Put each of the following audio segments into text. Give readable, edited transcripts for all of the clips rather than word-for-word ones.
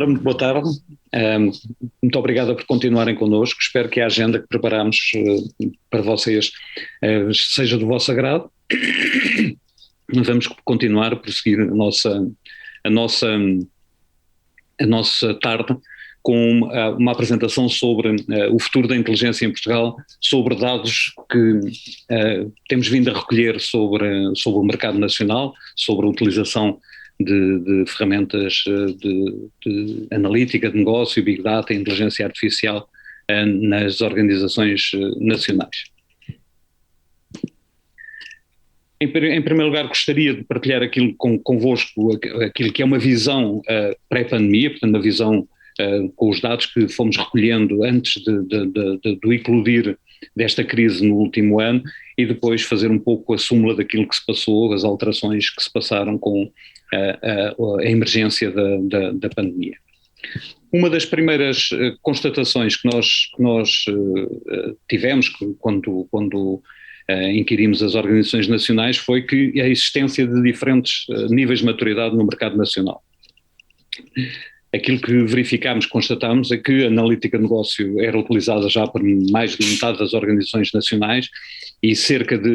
Ora, muito boa tarde. Muito obrigado por continuarem connosco. Espero que a agenda que preparamos para vocês seja do vosso agrado. Vamos continuar a prosseguir a nossa tarde com uma apresentação sobre o futuro da inteligência em Portugal, sobre dados que temos vindo a recolher sobre o mercado nacional, sobre a utilização de ferramentas de analítica, de negócio, Big Data, inteligência artificial nas organizações nacionais. Em primeiro lugar, gostaria de partilhar convosco aquilo que é uma visão pré-pandemia, portanto, uma visão com os dados que fomos recolhendo antes do eclodir desta crise no último ano, e depois fazer um pouco a súmula daquilo que se passou, as alterações que se passaram com a emergência da pandemia. Uma das primeiras constatações que nós tivemos quando inquirimos as organizações nacionais foi que a existência de diferentes níveis de maturidade no mercado nacional. Aquilo que verificámos, constatámos, é que a analítica de negócio era utilizada já por mais de metade das organizações nacionais e cerca de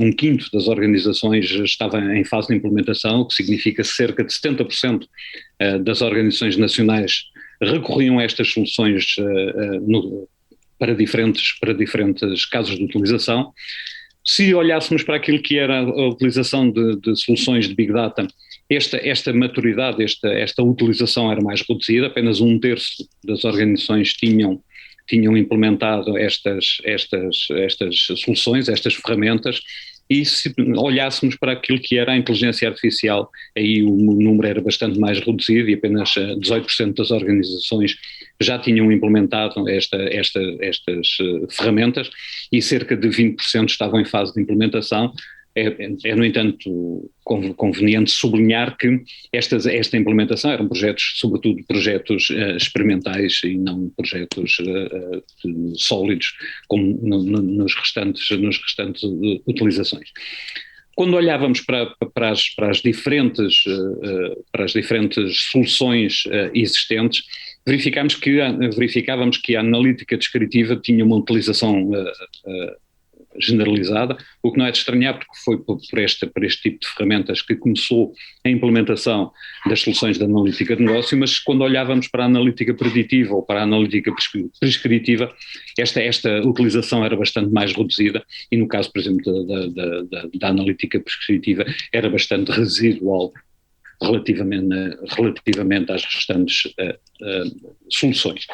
um quinto das organizações estava em fase de implementação, o que significa que cerca de 70% das organizações nacionais recorriam a estas soluções para diferentes casos de utilização. Se olhássemos para aquilo que era a utilização de soluções de Big Data, esta maturidade, esta utilização era mais reduzida, apenas um terço das organizações tinham implementado estas soluções, estas ferramentas, e se olhássemos para aquilo que era a inteligência artificial, aí o número era bastante mais reduzido e apenas 18% das organizações já tinham implementado estas ferramentas e cerca de 20% estavam em fase de implementação. No entanto, conveniente sublinhar que esta implementação eram sobretudo projetos experimentais e não projetos sólidos, como nos restantes utilizações. Quando olhávamos para as diferentes soluções existentes, verificávamos que a analítica descritiva tinha uma utilização generalizada, o que não é de estranhar, porque foi por este tipo de ferramentas que começou a implementação das soluções de analítica de negócio, mas quando olhávamos para a analítica preditiva ou para a analítica prescritiva, esta utilização era bastante mais reduzida e no caso, por exemplo, da analítica prescritiva era bastante residual relativamente às restantes soluções.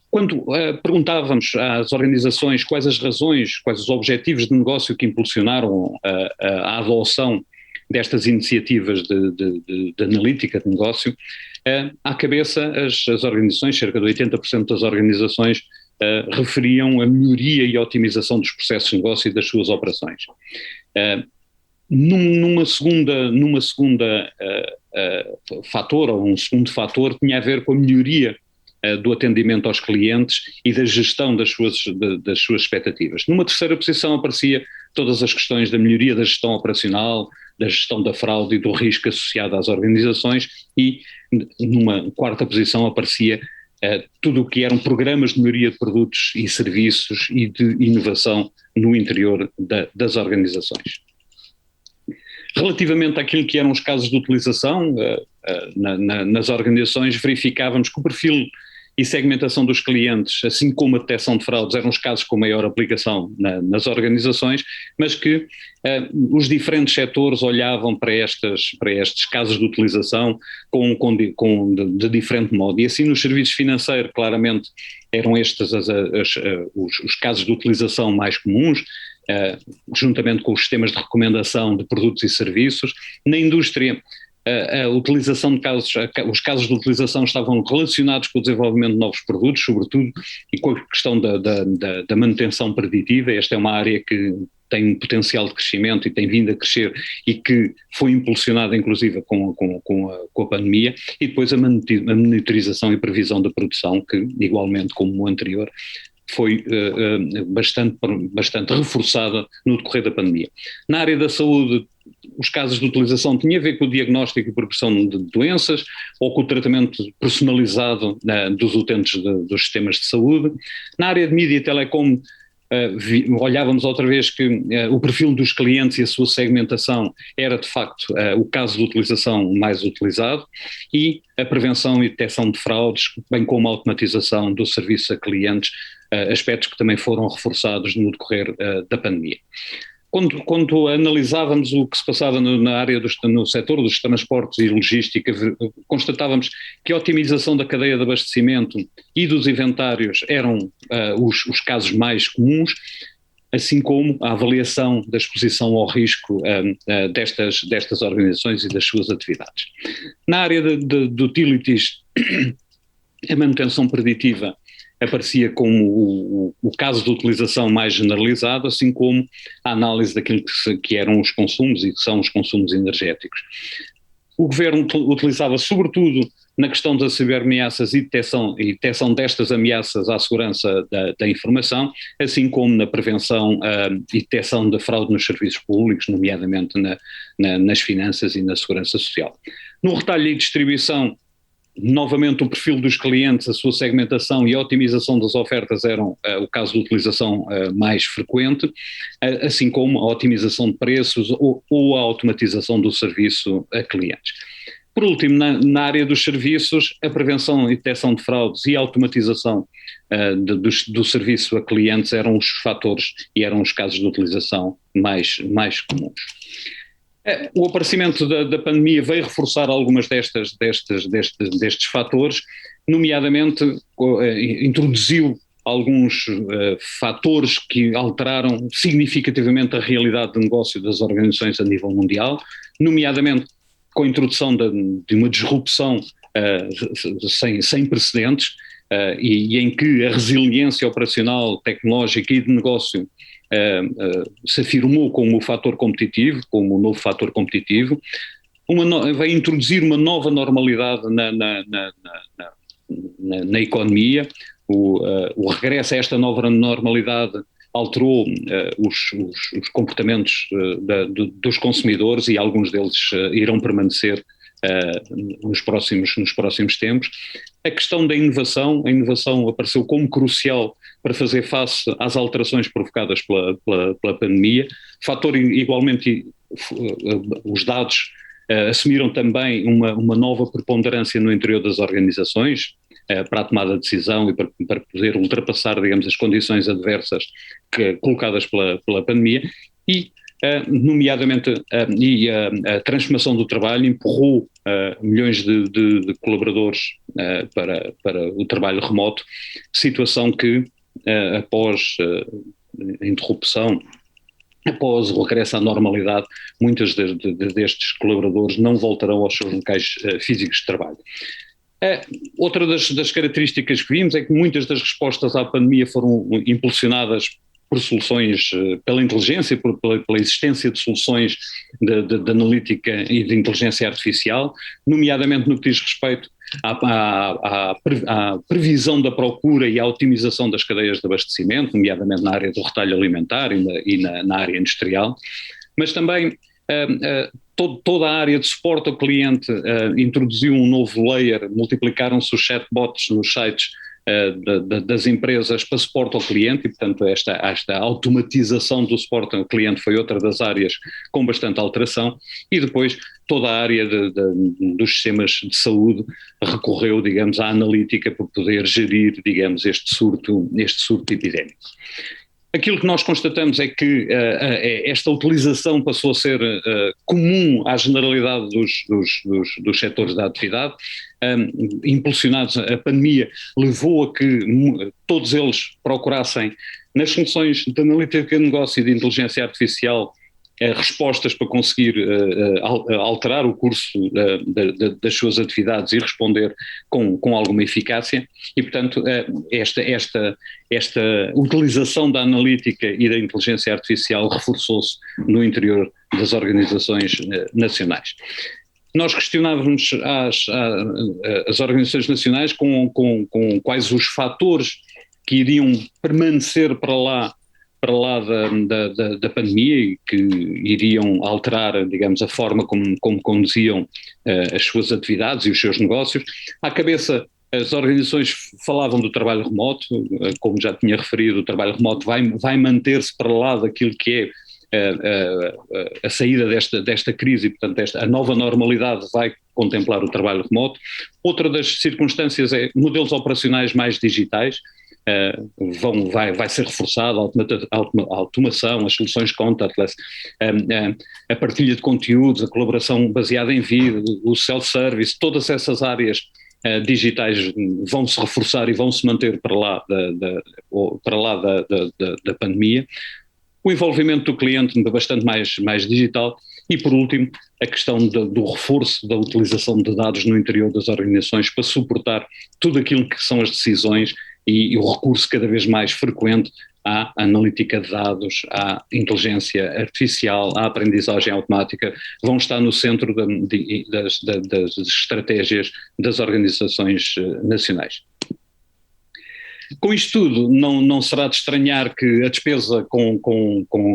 Quando perguntávamos às organizações quais as razões, quais os objetivos de negócio que impulsionaram a adoção destas iniciativas de analítica de negócio, à cabeça as organizações, cerca de 80% das organizações, referiam a melhoria e a otimização dos processos de negócio e das suas operações. Numa segunda fator, ou um segundo fator, tinha a ver com a melhoria do atendimento aos clientes e da gestão das suas expectativas. Numa terceira posição aparecia todas as questões da melhoria da gestão operacional, da gestão da fraude e do risco associado às organizações, e numa quarta posição aparecia tudo o que eram programas de melhoria de produtos e serviços e de inovação no interior das organizações. Relativamente àquilo que eram os casos de utilização nas organizações, verificávamos que o perfil e segmentação dos clientes, assim como a detecção de fraudes, eram os casos com maior aplicação nas organizações, mas que os diferentes setores olhavam para estes casos de utilização de diferente modo. E assim nos serviços financeiros, claramente, eram estes os casos de utilização mais comuns, juntamente com os sistemas de recomendação de produtos e serviços. Na indústria, a utilização os casos de utilização estavam relacionados com o desenvolvimento de novos produtos, sobretudo, e com a questão da manutenção preditiva. Esta é uma área que tem um potencial de crescimento e tem vindo a crescer e que foi impulsionada inclusive com a pandemia, e depois a monitorização e previsão da produção, que igualmente como o anterior, foi bastante reforçada no decorrer da pandemia. Na área da saúde os casos de utilização tinham a ver com o diagnóstico e progressão de doenças ou com o tratamento personalizado dos utentes dos sistemas de saúde. Na área de mídia e telecom, olhávamos outra vez que o perfil dos clientes e a sua segmentação era de facto o caso de utilização mais utilizado, e a prevenção e detecção de fraudes, bem como a automatização do serviço a clientes, aspectos que também foram reforçados no decorrer da pandemia. Quando analisávamos o que se passava na área no setor dos transportes e logística, constatávamos que a otimização da cadeia de abastecimento e dos inventários eram os casos mais comuns, assim como a avaliação da exposição ao risco destas organizações e das suas atividades. Na área de utilities, a manutenção preditiva aparecia como o caso de utilização mais generalizado, assim como a análise daquilo que eram os consumos e que são os consumos energéticos. O governo utilizava sobretudo na questão das ciberameaças e detecção destas ameaças à segurança da informação, assim como na prevenção e detecção da fraude nos serviços públicos, nomeadamente nas finanças e na segurança social. No retalho e distribuição, novamente o perfil dos clientes, a sua segmentação e a otimização das ofertas eram o caso de utilização mais frequente, assim como a otimização de preços ou a automatização do serviço a clientes. Por último, na área dos serviços, a prevenção e detecção de fraudes e a automatização do serviço a clientes eram os fatores e eram os casos de utilização mais comuns. O aparecimento da pandemia veio reforçar algumas destes fatores, nomeadamente introduziu alguns fatores que alteraram significativamente a realidade de negócio das organizações a nível mundial, nomeadamente com a introdução de uma disrupção sem precedentes, e em que a resiliência operacional, tecnológica e de negócio se afirmou como o fator competitivo, como o novo fator competitivo, vai introduzir uma nova normalidade na economia. O regresso a esta nova normalidade alterou os comportamentos dos consumidores, e alguns deles irão permanecer nos próximos tempos. A questão da inovação, a inovação apareceu como crucial para fazer face às alterações provocadas pela pandemia. Fator igualmente, os dados assumiram também uma nova preponderância no interior das organizações para a tomada de decisão e para poder ultrapassar, digamos, as condições adversas colocadas pela pandemia, e nomeadamente a transformação do trabalho empurrou milhões de colaboradores para o trabalho remoto, situação que após a interrupção, após o regresso à normalidade, muitos destes colaboradores não voltarão aos seus locais físicos de trabalho. Outra das características que vimos é que muitas das respostas à pandemia foram impulsionadas por soluções, pela inteligência, pela existência de soluções de analítica e de inteligência artificial, nomeadamente no que diz respeito à previsão da procura e à otimização das cadeias de abastecimento, nomeadamente na área do retalho alimentar e na área industrial, mas também toda a área de suporte ao cliente introduziu um novo layer, multiplicaram-se os chatbots nos sites das empresas para suporte ao cliente, e portanto esta automatização do suporte ao cliente foi outra das áreas com bastante alteração, e depois toda a área dos sistemas de saúde recorreu, digamos, à analítica para poder gerir, digamos, este surto epidémico. Aquilo que nós constatamos é que esta utilização passou a ser comum à generalidade dos setores da atividade, impulsionados. A pandemia levou a que todos eles procurassem, nas soluções de analítica de negócio e de inteligência artificial, respostas para conseguir alterar o curso das suas atividades e responder com alguma eficácia, e portanto esta utilização da analítica e da inteligência artificial reforçou-se no interior das organizações nacionais. Nós questionávamos as organizações nacionais com quais os fatores que iriam permanecer para lá para lá da pandemia e que iriam alterar, digamos, a forma como conduziam as suas atividades e os seus negócios. À cabeça, as organizações falavam do trabalho remoto, como já tinha referido, o trabalho remoto vai manter-se para lá daquilo que é a saída desta crise e, portanto, a nova normalidade vai contemplar o trabalho remoto. Outra das circunstâncias é modelos operacionais mais digitais. Vai ser reforçada a automação, as soluções contactless, a partilha de conteúdos, a colaboração baseada em vídeo, o self-service, todas essas áreas digitais vão se reforçar e vão se manter para lá da pandemia. O envolvimento do cliente bastante mais digital e, por último, a questão do reforço da utilização de dados no interior das organizações para suportar tudo aquilo que são as decisões e o recurso cada vez mais frequente à analítica de dados, à inteligência artificial, à aprendizagem automática, vão estar no centro das estratégias das organizações nacionais. Com isto tudo, não será de estranhar que a despesa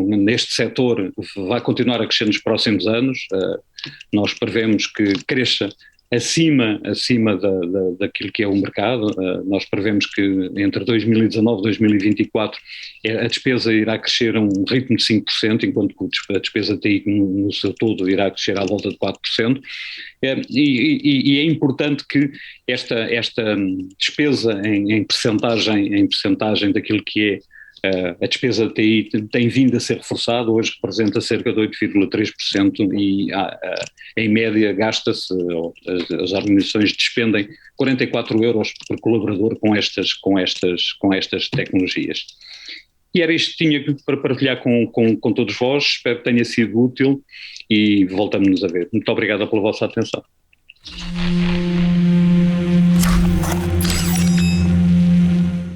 neste setor vai continuar a crescer nos próximos anos. Nós prevemos que cresça acima daquilo que é o mercado. Nós prevemos que entre 2019 e 2024 a despesa irá crescer a um ritmo de 5%, enquanto que a despesa TI no seu todo irá crescer à volta de 4%. E é importante que esta despesa em percentagem daquilo que é a despesa de TI tem vindo a ser reforçada, hoje representa cerca de 8,3% e em média gasta-se, as organizações despendem 44 euros por colaborador com estas tecnologias. E era isto que tinha para partilhar com todos vós, espero que tenha sido útil e voltamos-nos a ver. Muito obrigado pela vossa atenção.